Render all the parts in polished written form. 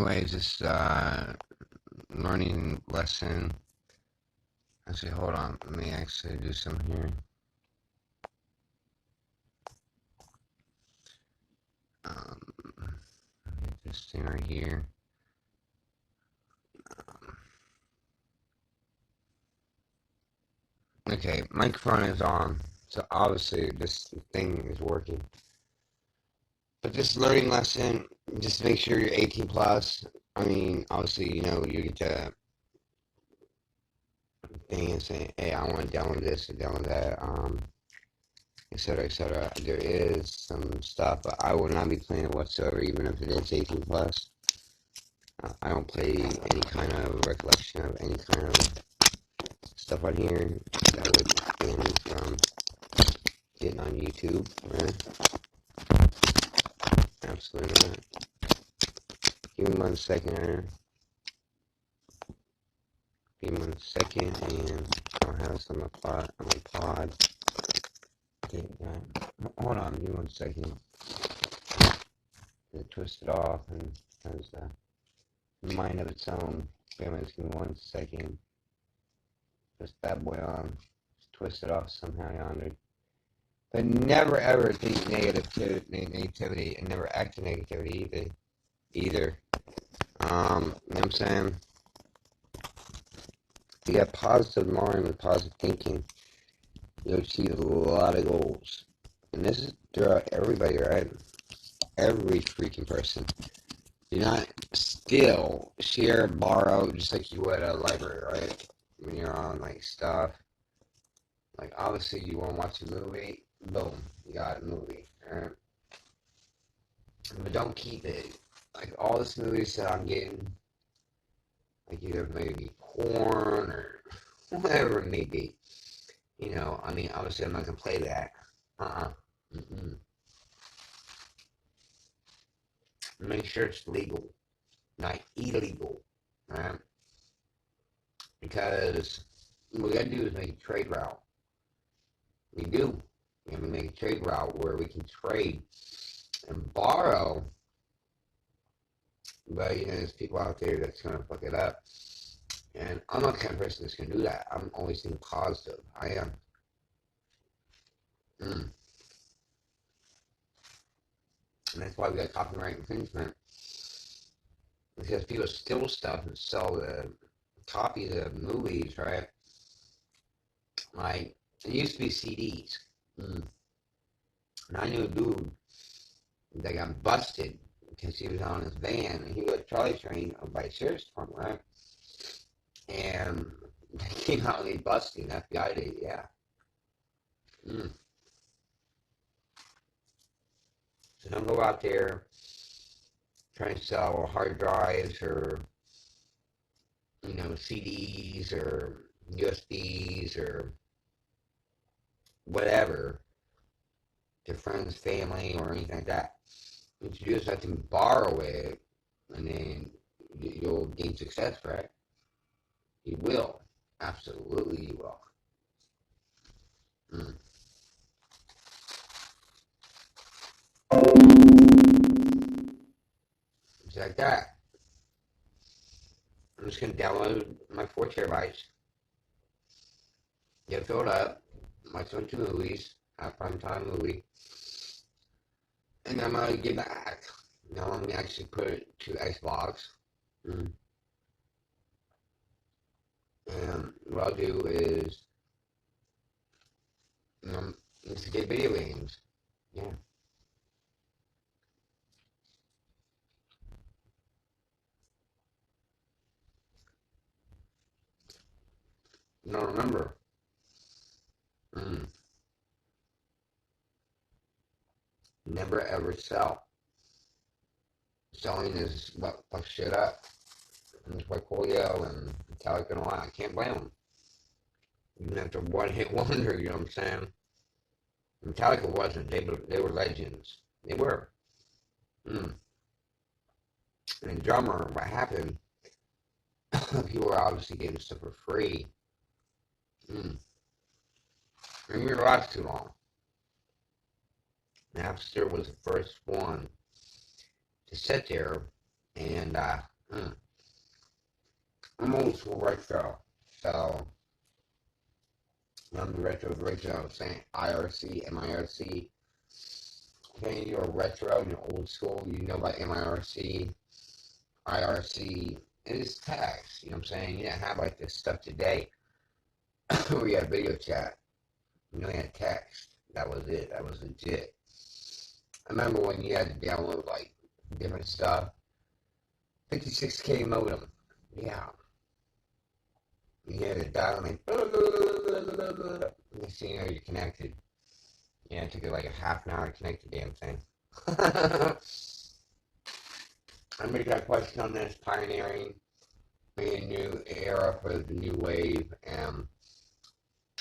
anyways, this learning lesson. Actually, hold on. Let me actually do some here. This thing right here. Okay, microphone is on, so obviously this thing is working. But this learning lesson, just make sure you're 18 plus. I mean, obviously, you know, you get to thing and say, hey, I want to download this or download that, etc., etc. There is some stuff, but I will not be playing it whatsoever, even if it is 18 plus. I don't play any kind of recollection of any kind of stuff on here that would ban me from getting on YouTube. Right? Absolutely not. Give me 1 second here. Give me 1 second, and I'll have some on my pod. Okay, hold on, give me 1 second. It twisted off and has a mind of its own. Give me 1 second. This bad boy on. Just twist it off somehow yonder. But never ever think negativity and never act in negativity either. You know what I'm saying? You got positive mind with positive thinking, you'll achieve a lot of goals. And this is throughout everybody, right? Every freaking person. Do not steal, share, borrow, just like you would at a library, right? When you're on, like, stuff. Like, obviously, you want to watch a movie. Boom. You got a movie, right? But don't keep it. Like, all this movies that I'm getting, like, either maybe porn or whatever it may be. You know, I mean, obviously, I'm not going to play that. Mm-mm. Make sure it's legal, not illegal, right? Because what we got to do is make a trade route. We do. We have to make a trade route where we can trade and borrow. But, you know, there's people out there that's going to fuck it up. And I'm not the kind of person that's going to do that. I'm always thinking positive. I am. And that's why we got copyright infringement. Because people steal stuff and sell the copies of movies, right? Like, it used to be CDs. And I knew a dude that got busted because he was on his van and he was Charlie train by a sheriff's department, right? And they came out and they busted him. FBI did, yeah. So don't go out there trying to sell hard drives or, you know, CDs or USBs or whatever to friends, family, or anything like that. But you just have to borrow it, and then you'll gain success, right? You will. Absolutely, you will. It's like that. I'm just going to download my 4 terabytes, get it filled up, watch a bunch of movies, have a primetime movie, and I'm going to get back. Now I'm going to actually put it to Xbox. And what I'll do is, just get video games. Yeah. No, remember. Never ever sell. Selling is what fucks shit up. And it's like Coolio and Metallica and all that. I can't blame them. Even after one hit wonder, you know what I'm saying? Metallica wasn't. They were legends. They were. And the drummer, what happened? People were obviously getting stuff for free. And we were last too long. Napster was the first one to sit there and Mm. I'm old school retro. So, I'm the retro original saying IRC, MIRC. Okay, you're retro, you're old school, you know about MIRC, IRC. It is text, you know what I'm saying? You didn't have like this stuff today where you had video chat. You only had text. That was it. That was legit. I remember when you had to download like different stuff. 56K modem. Yeah. You had to dial like next thing you know you're connected. Yeah, it took you like a half an hour to connect the damn thing. Anybody got a question on this? Pioneering a new era for the new wave, and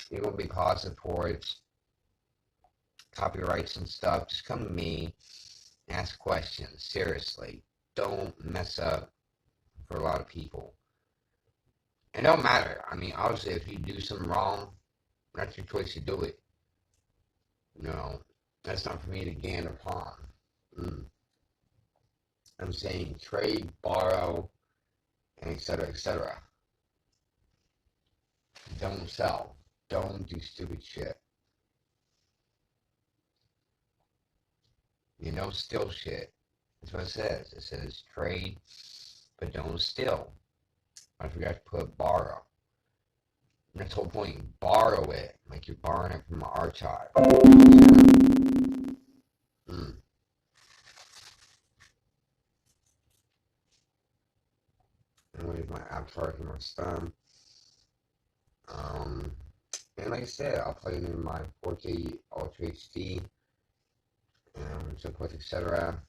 you're gonna be positive towards copyrights and stuff. Just come to me, ask questions. Seriously, don't mess up for a lot of people. It don't matter. I mean, obviously, if you do something wrong, that's your choice to do it. No, that's not for me to gain upon. Mm. I'm saying trade, borrow, and etc., etc. Don't sell. Don't do stupid shit. You don't steal shit. That's what it says. It says trade, but don't steal. I forgot to put borrow. And that's the whole point. You borrow it, like you're borrowing it from an archive. Mm. And where's my avatar for my son? And like I said, I'll play it in my 4K Ultra HD, so forth, etc.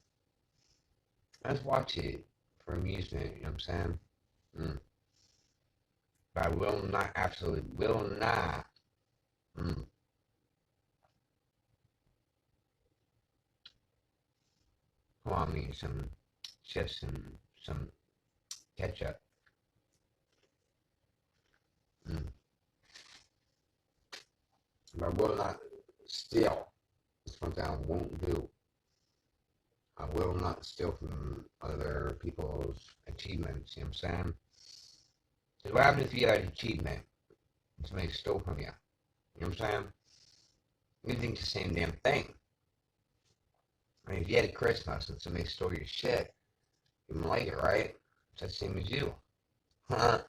I just watch it for amusement, you know what I'm saying? Mm. But I will not, absolutely will not. Mm. Come on, me some chips and some ketchup. Mm. But I will not steal. That's one thing I won't do. I will not steal from other people's achievements, you know what I'm saying? Because what happens if you had an achievement and somebody stole from you? You know what I'm saying? You think the same damn thing. I mean, if you had a Christmas and somebody stole your shit, you wouldn't like it, right? It's the same as you. Huh?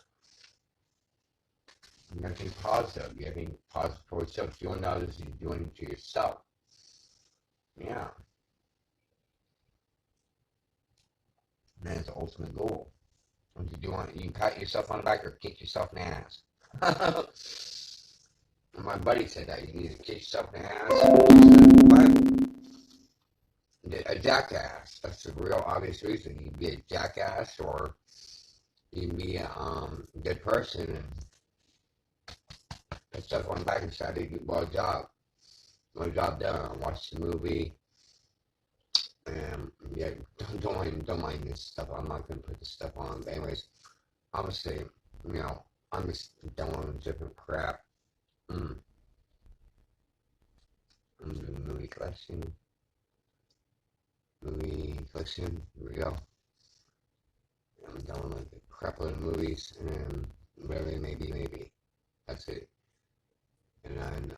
You gotta think positive. You gotta think positive for yourself. Doing others, you're doing it to yourself. Yeah. And that's the ultimate goal. What you do you can pat yourself on the back or kick yourself in the ass. My buddy said that you need to kick yourself in the ass. What? A jackass. That's the real obvious reason. You can be a jackass or you can be a good person and put stuff on the back and try to do well job. Well job done. Watch the movie. Yeah, don't mind this stuff. I'm not gonna put this stuff on. But anyways, obviously, you know, I'm just done with different crap. Mm. I'm doing movie collection. Here we go. I'm done with like a crap load of movies and whatever it may be, maybe. That's it. And then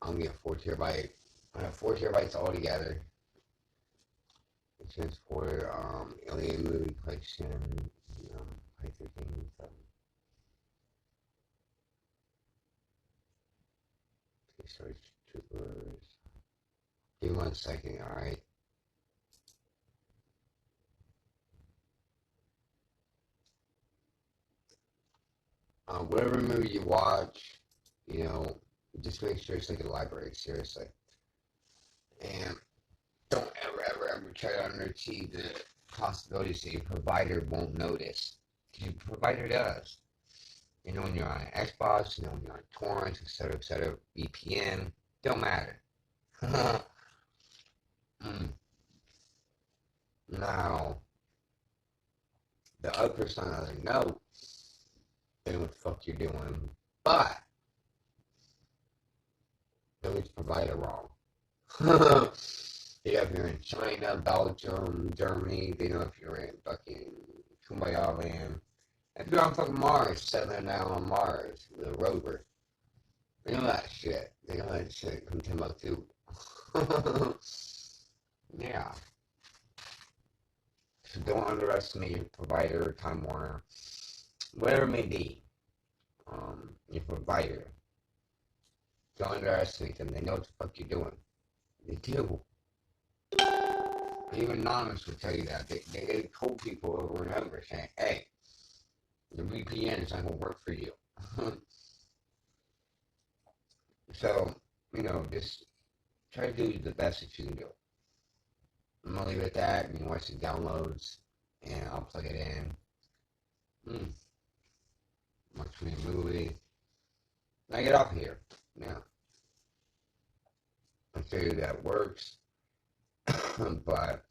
I'm gonna get 4 terabyte. I have 4 terabytes all together. It's for alien movie collection, Hiker King stuff. Storage troopers. Give me 1 second, alright? Whatever movie you watch, just make sure it's like a library, seriously. And don't ever try to underachieve the possibility so your provider won't notice. Because your provider does. When you're on Xbox, when you're on torrents, etc., VPN, don't matter. Now, the other person doesn't know then what the fuck you're doing, but don't get the provider wrong. If you're in China, Belgium, Germany, they know if you're in fucking Kumbaya land. If you're on fucking Mars, settling down on Mars with a rover. They know that shit. They know that shit from Timbuktu. Yeah. So don't underestimate your provider, Time Warner, whatever it may be. Your provider. Don't underestimate them. They know what the fuck you're doing. They do. Even Anonymous will tell you that. They told people over and over saying, hey, the VPN is not going to work for you. So, just try to do the best that you can do. I'm going to leave it at that. You can watch the downloads, and I'll plug it in. Watch me a movie. I get off here. Now, I'll show you that works. But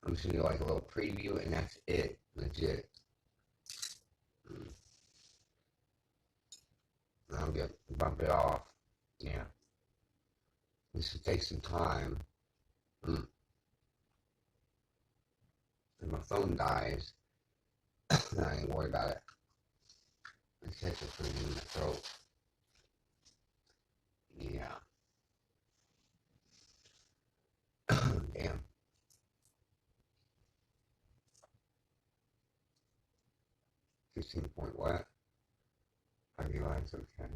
I'm just going to do like a little preview, and that's it. Legit. I'll bump it off. Yeah. This will take some time. If my phone dies, I ain't worried about it. I catch it for me in the throat. Yeah. Damn. 15 point what? I realize, okay.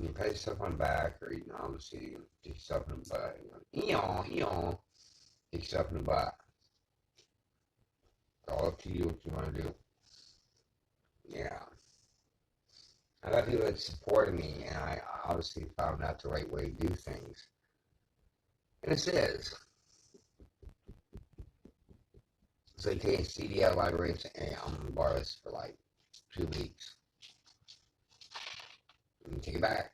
You pat yourself on the back, or obviously kick yourself in the butt. Eon, kick yourself in the butt. It's all up to you what you want to do. Yeah. I got people that supported me, and I obviously found out the right way to do things. And it is. So they take a CD out of the library and I'm going to borrow this for like 2 weeks. And take it back.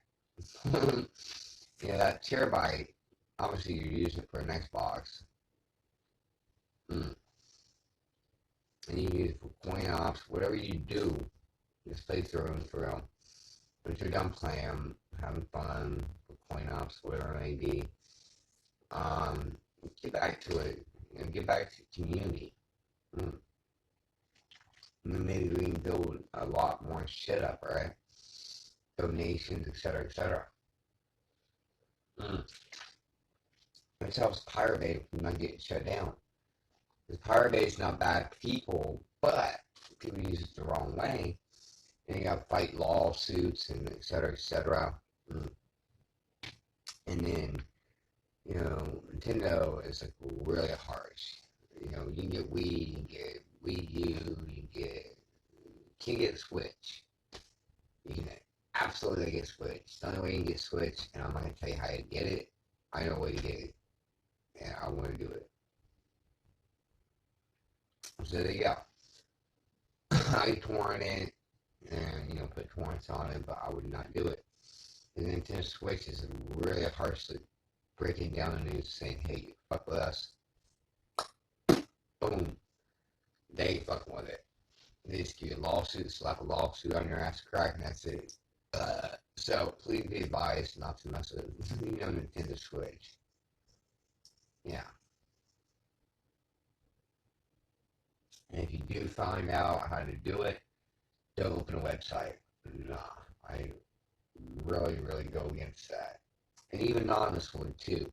That terabyte, obviously you're using it for an Xbox. And you use it for coin ops, whatever you do, just play through and through. Once you're done playing, having fun, for coin ops, whatever it may be, get back to it. Get back to the community. And then maybe we can build a lot more shit up, right? Donations, etc., etc. It helps Pirate from not getting shut down. Because Pirate is not bad people, but people use it the wrong way. And you got to fight lawsuits and etc., etc. And then, Nintendo is like really harsh. You can get Wii, you can get Wii U, can't get a Switch. You can absolutely get Switch. The only way you can get Switch, and I'm not going to tell you how to get it. I know a way to get it. And I want to do it. So there you go. I torrent it and, put torrents on it, but I would not do it. And then Nintendo Switch is really harshly breaking down the news saying, hey, fuck with us. Boom. They ain't fucking with it. They just give you a lawsuit, slap a lawsuit on your ass crack, and that's it. So please be advised not to mess with Nintendo Switch. Yeah. And if you do find out how to do it, don't open a website. Nah, I really, really go against that. And even anonymous one too.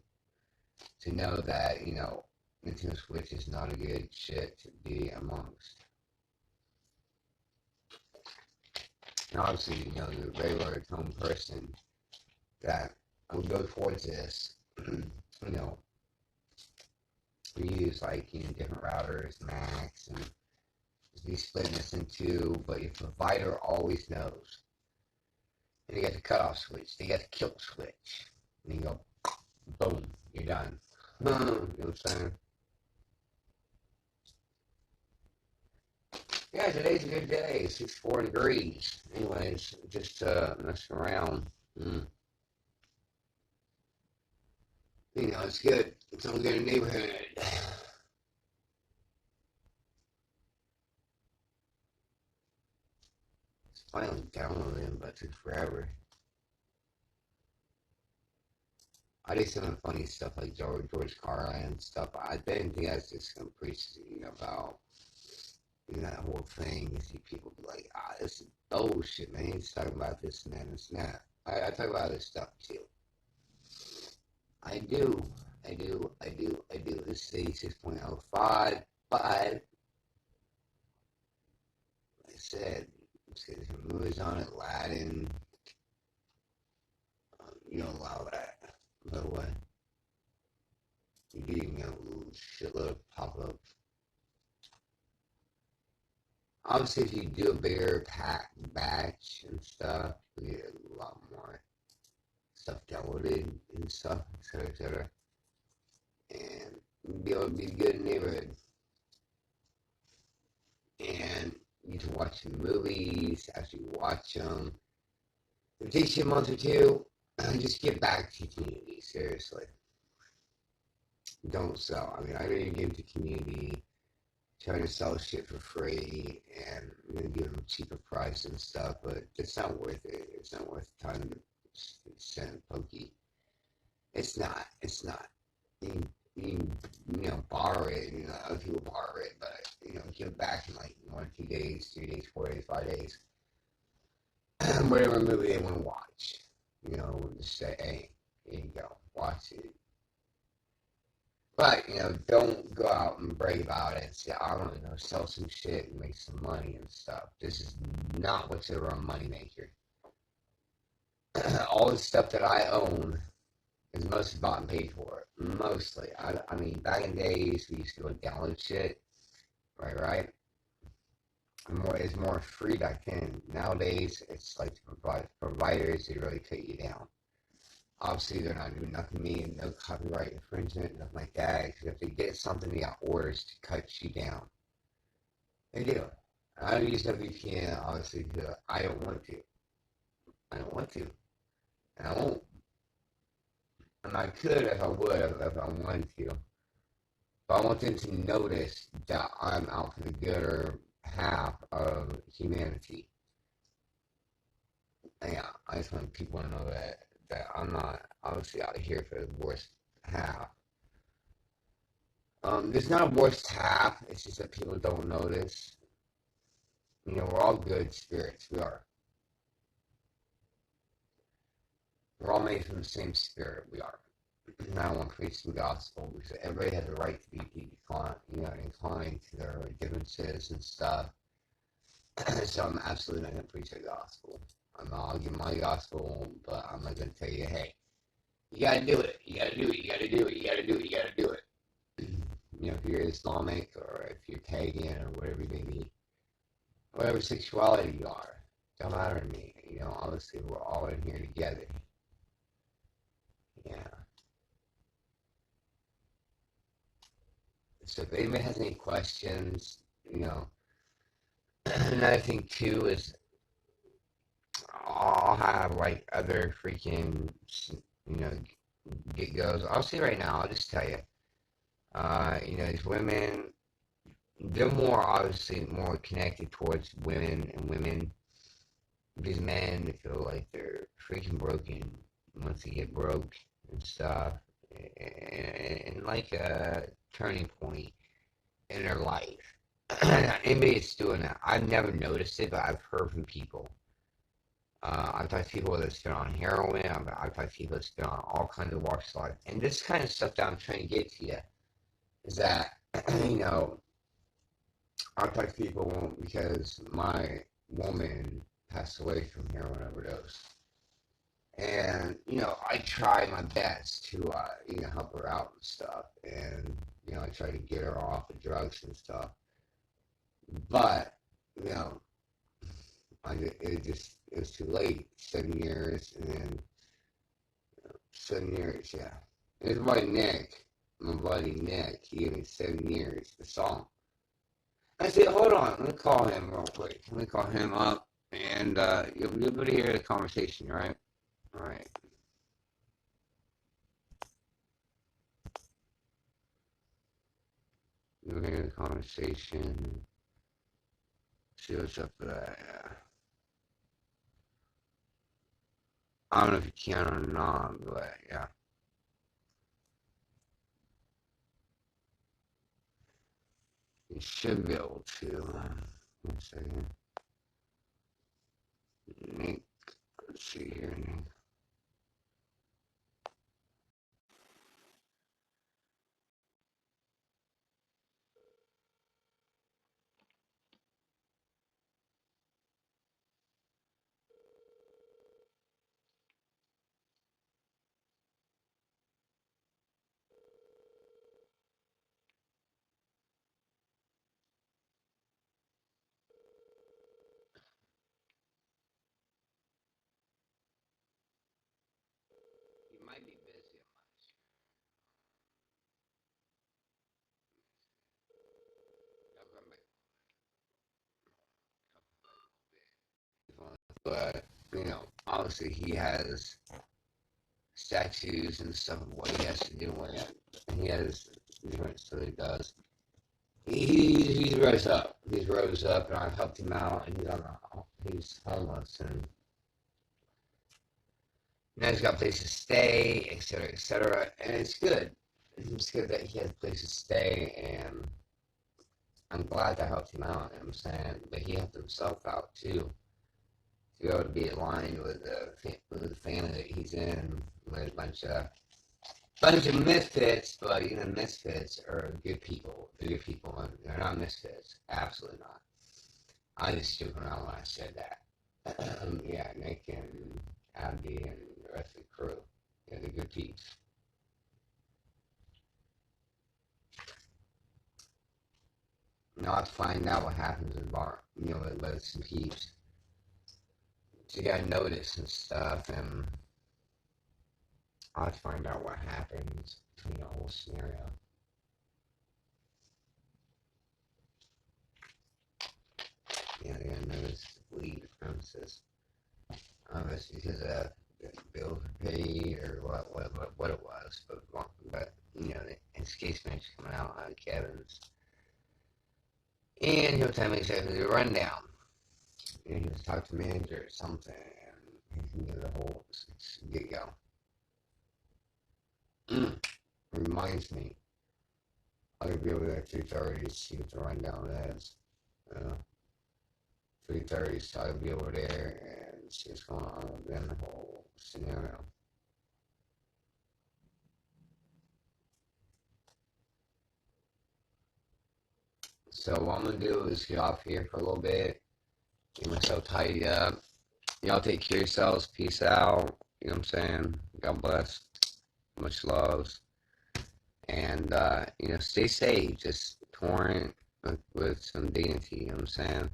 To know that, Nintendo Switch is not a good shit to be amongst. And obviously, the regular home person that would go towards this, we use different routers, Macs, and be splitting this in two, but your provider always knows. And you got the cutoff switch, they got the kill switch. And you go, boom, you're done. You know what I'm saying? Yeah, today's a good day. 64 degrees. Anyways, just messing around. It's good. It's all good in the neighborhood. It's finally downloading, but it took forever. I did some funny stuff like George Carlin and stuff. I didn't think I was just gonna preach, about that whole thing. You see people be like, this is bullshit, man. He's talking about this and that and this and that. I talk about other stuff too. I do. I do. This is 86.05. But, like I said, let's get some movies on it. Aladdin. You don't allow that. By the way. You're getting a shitload of pop-ups. Obviously, if you do a bigger pack batch and stuff, you get a lot more stuff downloaded and stuff, etc., etc. And you'll be able to be a good neighborhood. And you can watch the movies, actually watch them. If it takes you a month or two, just get back to your community, seriously. Don't sell. I mean, I really give to community, trying to sell shit for free and give them cheaper price and stuff, but it's not worth it. It's not worth the time to send Pokey. It's not. It's not. You borrow it. Other people borrow it, but give it back in like 1 or 2 days, 3 days, 4 days, 5 days. Whatever movie they want to watch, just say, hey, here you go, watch it. But, don't go out and brag about it and say, I don't know, sell some shit and make some money and stuff. This is not what's a real moneymaker. All the stuff that I own is mostly bought and paid for. Mostly. I mean, back in the days, we used to go download shit. Right? It's more free back then. Nowadays, it's like the providers, they really cut you down. Obviously, they're not doing nothing to me, no copyright infringement, nothing like that. Because if they get something, they got orders to cut you down. They do. I don't use WPN, obviously, because I don't want to. And I won't. And I could if I would, if I wanted to. But I want them to notice that I'm out for the gooder half of humanity. Yeah, I just want people to know that I'm not obviously out here for the worst half. There's not a worst half, it's just that people don't notice. We're all good spirits, we are. We're all made from the same spirit, we are. I don't want to preach the gospel because everybody has a right to be inclined to their differences and stuff. So I'm absolutely not going to preach the gospel. I'll give my gospel, but I'm not going to tell you, hey, you got to do it. You got to do it. You got to do it. You got to do it. You got to do it. If you're Islamic or if you're pagan or whatever you may be, whatever sexuality you are, don't matter to me. Obviously we're all in here together. Yeah. So if anybody has any questions, another thing too is I'll have like other freaking, get goes. I'll say right now, I'll just tell you, these women, they're obviously more connected towards women and women. These men, they feel like they're freaking broken once they get broke and stuff. And like a turning point in their life. Anybody that's doing that, I've never noticed it, but I've heard from people. I've talked to people that's been on heroin. I've talked to people that's been on all kinds of walks of life. And this kind of stuff that I'm trying to get to you is that, I've talked to people because my woman passed away from heroin overdose. And, I try my best to, help her out and stuff. And, I try to get her off the drugs and stuff. But, it was too late. 7 years, and then 7 years, yeah. It was my buddy Nick, he gave me 7 years, the song. I said, hold on, let me call him real quick. Let me call him up, and you'll be able to hear the conversation, right? Alright. You'll hear the conversation. See what's up with that, yeah. I don't know if you can or not, but yeah. You should be able to. Let's see. Nick, let's see here. Nick. You might be busy. But, obviously he has statues and stuff of what he has to do with it. And he has different stuff he does. He's rose up. He's rose up, and I've helped him out, and he's homeless, and now he's got a place to stay, etc., etc., and it's good. It's good that he has a place to stay, and I'm glad I helped him out. You know what I'm saying, but he helped himself out too, to be able to be aligned with the family that he's in, with a bunch of misfits, but misfits are good people. They're good people, and they're not misfits. Absolutely not. I was joking around when I said that. Yeah, Nick and Abby and the rest of the crew. Yeah, they're good peeps. Now I'll find out what happens in the bar, with some peeps. So you gotta notice and stuff, and I'll find out what happens between the whole scenario. Yeah, you gotta notice the lead premises. It's because bills were paid or what it was, but his case manager's coming out on Kevin's, and he'll tell me exactly the rundown. He was talking to manager or something, and he can give the whole get go. Reminds me, I'll be over there at 3:30 to see what the rundown is. 3:30, so I'll be over there and see what's going on within the whole scenario. So what I'm gonna do is get off here for a little bit, get myself tidied up. Y'all take care of yourselves. Peace out. You know what I'm saying? God bless. Much love. And stay safe. Just touring with some dignity. You know what I'm saying?